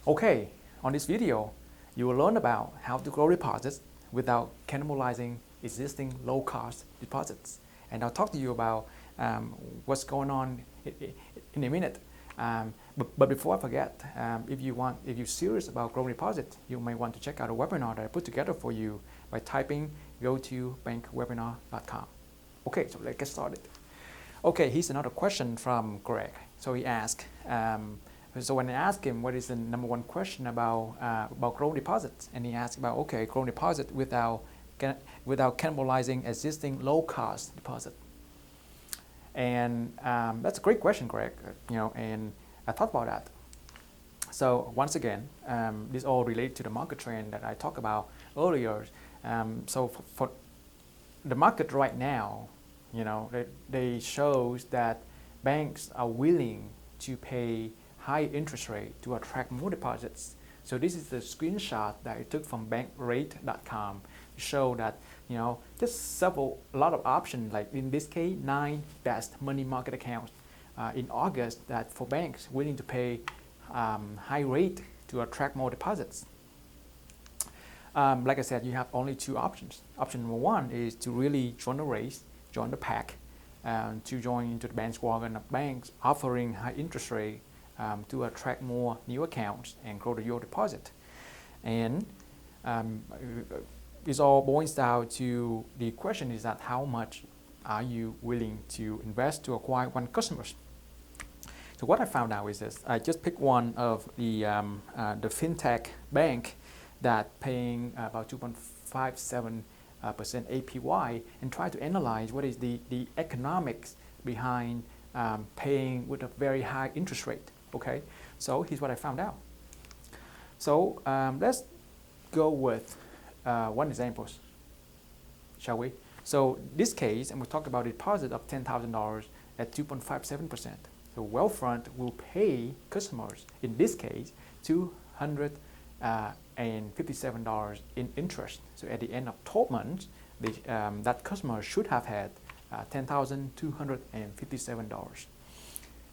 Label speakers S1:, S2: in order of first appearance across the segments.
S1: Okay, on this video, you will learn about how to grow deposits without cannibalizing existing low-cost deposits. And I'll talk to you about what's going on in a minute. But before I forget, if you're serious about growing deposits, you may want to check out a webinar that I put together for you by typing go to bankwebinar.com. Okay, so let's get started. Okay, here's another question from Greg. So he asked, so when I asked him what is the number one question about growing deposits, and he asked about, okay, growing deposit without cannibalizing existing low-cost deposit. And that's a great question, Greg. And I thought about that. So once again, this all relates to the market trend that I talked about earlier. So for the market right now, they shows that banks are willing to pay high interest rate to attract more deposits. So this is the screenshot that I took from bankrate.com to show that just a lot of options, like in this case 9 best money market accounts in August that for banks willing to pay high rate to attract more deposits. Like I said, you have only two options. Option number one is to really join the race, join the pack, to join into the bandwagon of banks offering high interest rate to attract more new accounts and grow your deposit. And it all boils down to the question is that how much are you willing to invest to acquire one customers? So what I found out is this. I just picked one of the fintech bank that paying about 2.57% APY and try to analyze what is the economics behind paying with a very high interest rate. Okay, so here's what I found out. So let's go with one example, shall we? So this case, and we'll talk about a deposit of $10,000 at 2.57%. So Wealthfront will pay customers, in this case, $257 in interest. So at the end of 12 months, that customer should have had $10,257.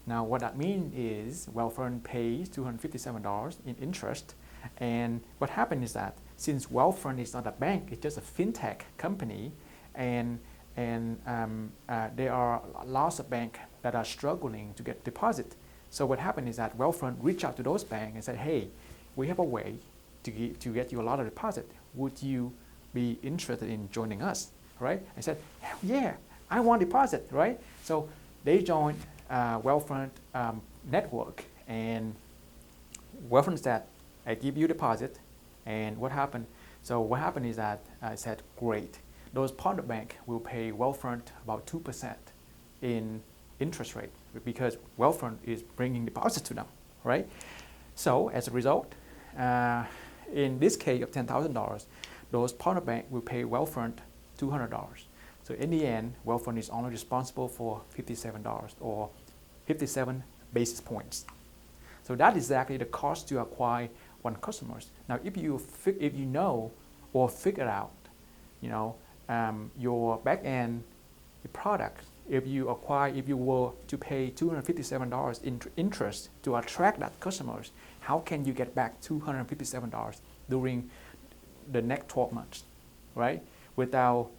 S1: Now what that means is Wealthfront pays $257 in interest, and what happened is that since Wealthfront is not a bank, it's just a fintech company, and there are lots of banks that are struggling to get deposit. So what happened is that Wealthfront reached out to those banks and said, hey, we have a way to get you a lot of deposit. Would you be interested in joining us, right? I said, yeah, I want deposit, right? So they joined Wealthfront network, and Wealthfront said, I give you deposit, and what happened? So what happened is that I said, great. Those partner bank will pay Wealthfront about 2% in interest rate because Wealthfront is bringing deposit to them, right? So as a result, in this case of $10,000, those partner bank will pay Wealthfront $200. So in the end, Wealthfront is only responsible for $57 or 57 basis points. So that is exactly the cost to acquire one customers. Now, if you know or figure out, your back end product, if you were to pay $257 in interest to attract that customers, how can you get back $257 during the next 12 months, right? Without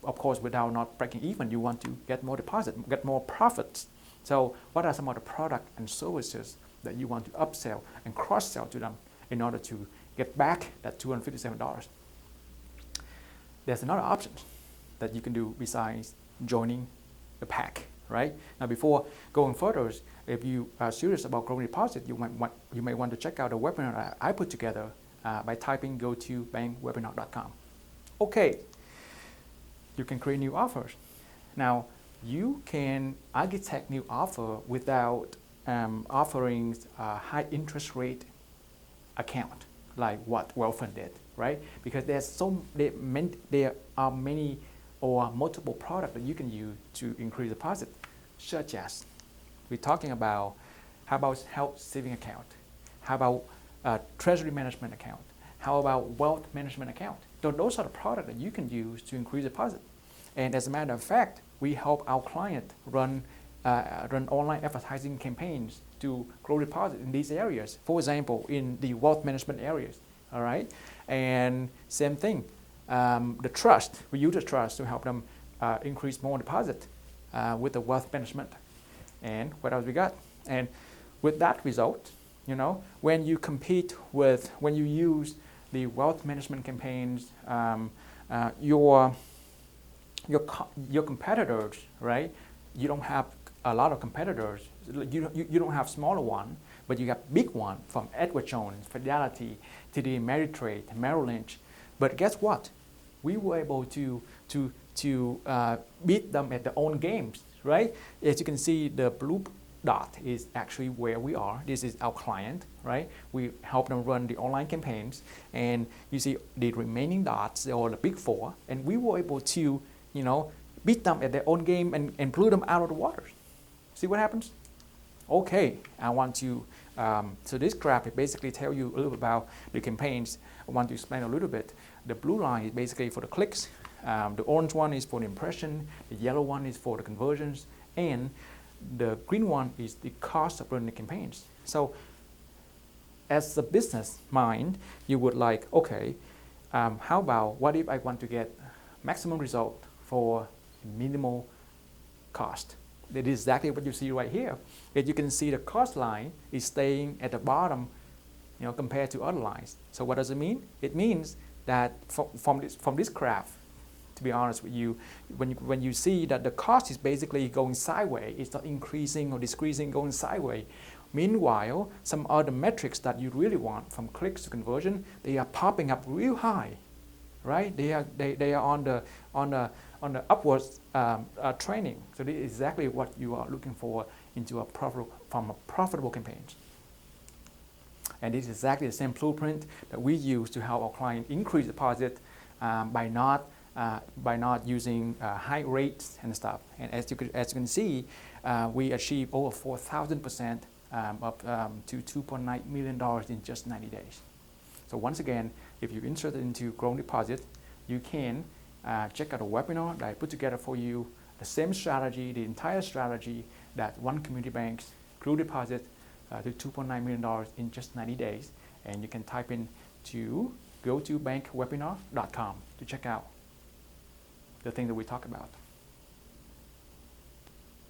S1: not breaking even, you want to get more deposit, get more profits. So what are some of the products and services that you want to upsell and cross-sell to them in order to get back that $257? There's another option that you can do besides joining the pack, right? Now, before going further, if you are serious about growing deposit, you may want to check out a webinar that I put together by typing go to bankwebinar.com. Okay, you can create new offers. Now, you can architect new offer without offering a high interest rate account like what Wealthfront did, right? Because there are many or multiple products that you can use to increase deposit, such as we're talking about how about health saving account, how about treasury management account, how about wealth management account. So those are the products that you can use to increase deposit. And as a matter of fact, we help our client run run online advertising campaigns to grow deposit in these areas. For example, in the wealth management areas, all right? And same thing, the trust, we use the trust to help them increase more deposit with the wealth management. And what else we got? And with that result, you know, when you compete with, when you use the wealth management campaigns, your competitors, right? You don't have a lot of competitors. You don't have smaller one, but you got big one from Edward Jones, Fidelity, TD Ameritrade, Merrill Lynch. But guess what? We were able to beat them at their own games, right? As you can see, the blue dot is actually where we are. This is our client, right? We help them run the online campaigns, and you see the remaining dots, or the big four, and we were able to, you know, beat them at their own game and blew them out of the water. See what happens? Okay, I want to, so this graph, it basically tells you a little bit about the campaigns. I want to explain a little bit. The blue line is basically for the clicks. The orange one is for the impression. The yellow one is for the conversions. And the green one is the cost of running the campaigns. So as a business mind, you would like, okay, how about what if I want to get maximum result for minimal cost? That is exactly what you see right here. As you can see, the cost line is staying at the bottom, you know, compared to other lines. So what does it mean? It means that from this graph, to be honest with you, when you see that the cost is basically going sideways, it's not increasing or decreasing, going sideways. Meanwhile, some other metrics that you really want, from clicks to conversion, they are popping up real high, right? They are on the upwards trending. So this is exactly what you are looking for into a profitable campaigns. And this is exactly the same blueprint that we use to help our client increase deposit by not using high rates and stuff. And as you can see, we achieved over 4,000% up to $2.9 million in just 90 days. So once again, if you're interested into growing deposit, you can check out a webinar that I put together for you. The same strategy, the entire strategy that one community banks grew deposit to $2.9 million in just 90 days. And you can type in to go to bankwebinar.com to check out the thing that we talk about.